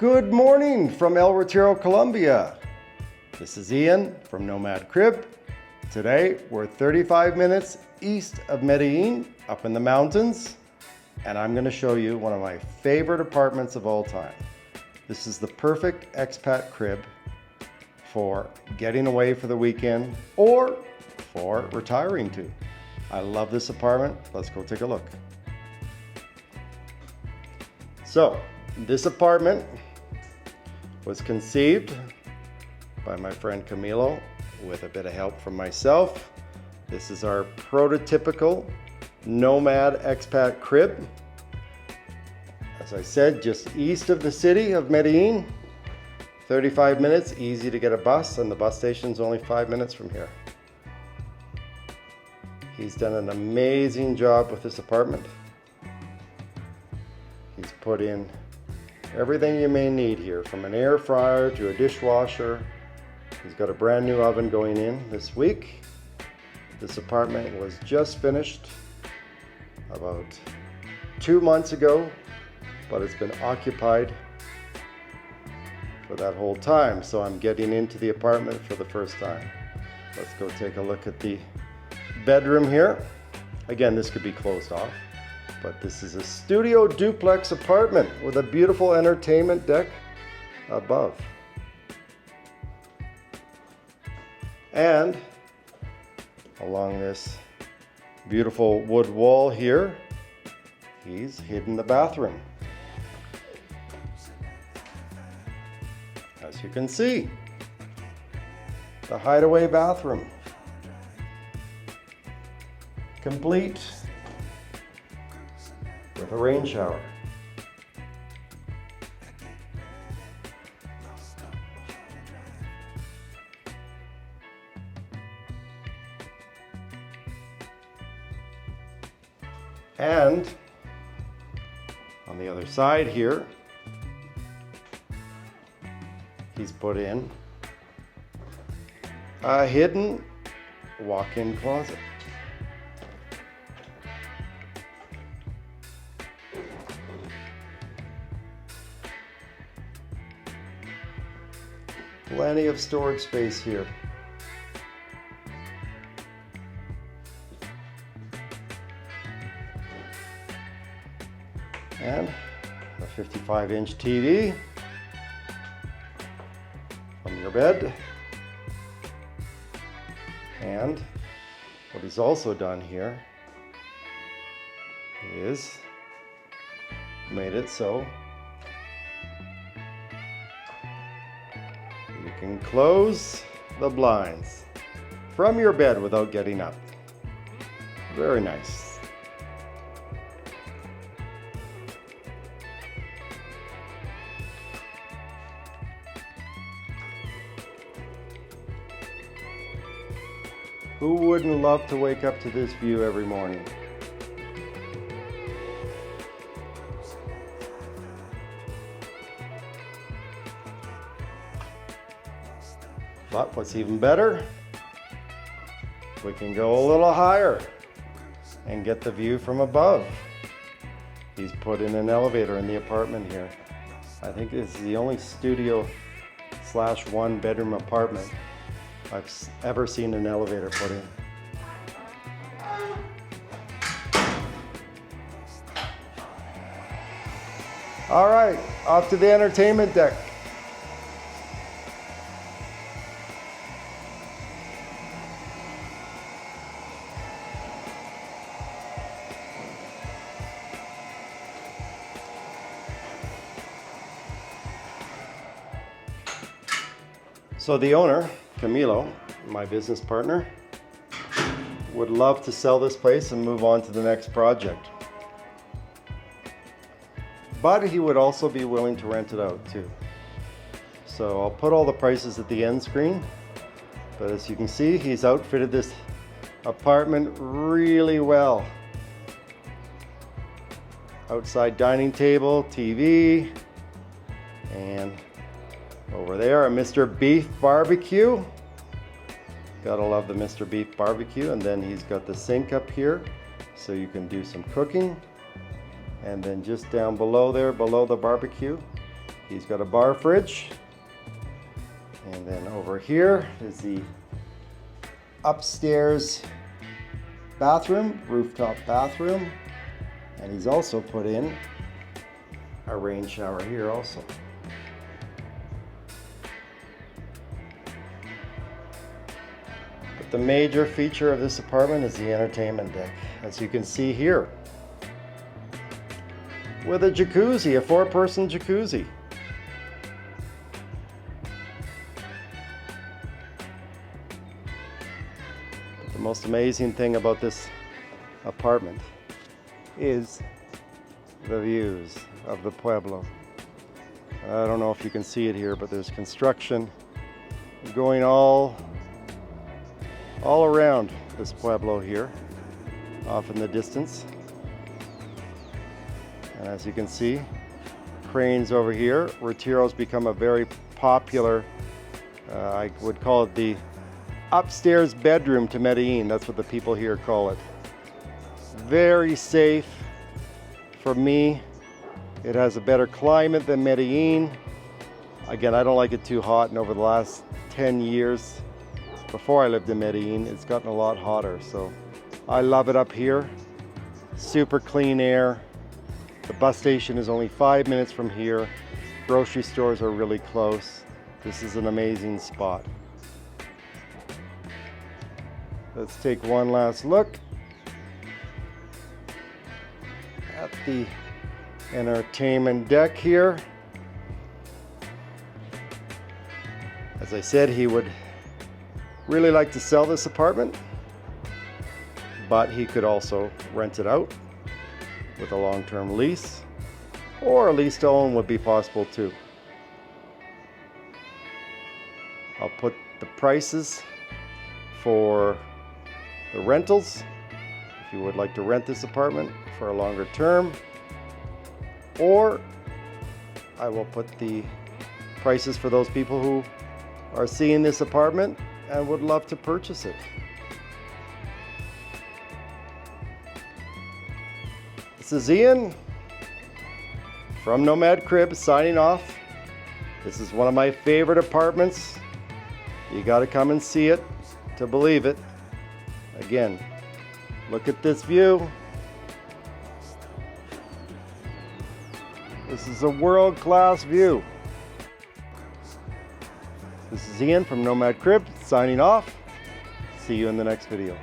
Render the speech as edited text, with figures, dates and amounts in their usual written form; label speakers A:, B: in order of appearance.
A: Good morning from El Retiro, Colombia. This is Ian from Nomad Crib. Today we're 35 minutes east of Medellin, up in the mountains, and I'm going to show you one of my favorite apartments of all time. This is the perfect expat crib for getting away for the weekend or for retiring to. I love this apartment. Let's go take a look. So, this apartment was conceived by my friend Camilo with a bit of help from myself. This is our prototypical nomad expat crib. As I said, just east of the city of Medellin. 35 minutes, easy to get a bus, and the bus station's only 5 minutes from here. He's done an amazing job with this apartment. He's put in everything you may need here, from an air fryer to a dishwasher. He's got a brand new oven going in this week. This apartment was just finished about 2 months ago, but it's been occupied for that whole time. So I'm getting into the apartment for the first time. Let's go take a look at the bedroom here. Again, this could be closed off, but this is a studio duplex apartment with a beautiful entertainment deck above. And along this beautiful wood wall here, he's hidden the bathroom. As you can see, the hideaway bathroom, complete with a rain shower. And on the other side here, he's put in a hidden walk-in closet. Plenty of storage space here. And a 55-inch TV from your bed. And what he's also done here is made it so you can close the blinds from your bed without getting up. Very nice. Who wouldn't love to wake up to this view every morning? But what's even better, we can go a little higher and get the view from above. He's put in an elevator in the apartment here. I think this is the only studio / one bedroom apartment I've ever seen an elevator put in. All right, off to the entertainment deck. So the owner, Camilo, my business partner, would love to sell this place and move on to the next project. But he would also be willing to rent it out too. So I'll put all the prices at the end screen. But as you can see, he's outfitted this apartment really well. Outside dining table, TV, and over there, a Mr. Beef barbecue. Gotta love the Mr. Beef barbecue. And then he's got the sink up here so you can do some cooking. And then just down below there, below the barbecue, He's got a bar fridge. And then over here is the upstairs bathroom, rooftop bathroom. And he's also put in a rain shower here also. But the major feature of this apartment is the entertainment deck, as you can see here, with a jacuzzi, a 4-person jacuzzi. The most amazing thing about this apartment is the views of the pueblo. I don't know if you can see it here, but there's construction going all around this pueblo here, off in the distance. And as you can see, cranes over here. Retiro's become a very popular, I would call it the upstairs bedroom to Medellin. That's what the people here call it. Very safe for me. It has a better climate than Medellin. Again, I don't like it too hot, and over the last 10 years before I lived in Medellin, it's gotten a lot hotter. So I love it up here. Super clean air. The bus station is only 5 minutes from here. Grocery stores are really close. This is an amazing spot. Let's take one last look at the entertainment deck here. As I said, he would really like to sell this apartment, but he could also rent it out with a long-term lease, or a lease to own would be possible too. I'll put the prices for the rentals if you would like to rent this apartment for a longer term, or I will put the prices for those people who are seeing this apartment and would love to purchase it. This is Ian from Nomad Crib signing off. This is one of my favorite apartments. You got to come and see it to believe it. Again, look at this view. This is a world-class view. This is Ian from Nomad Crib signing off. See you in the next video.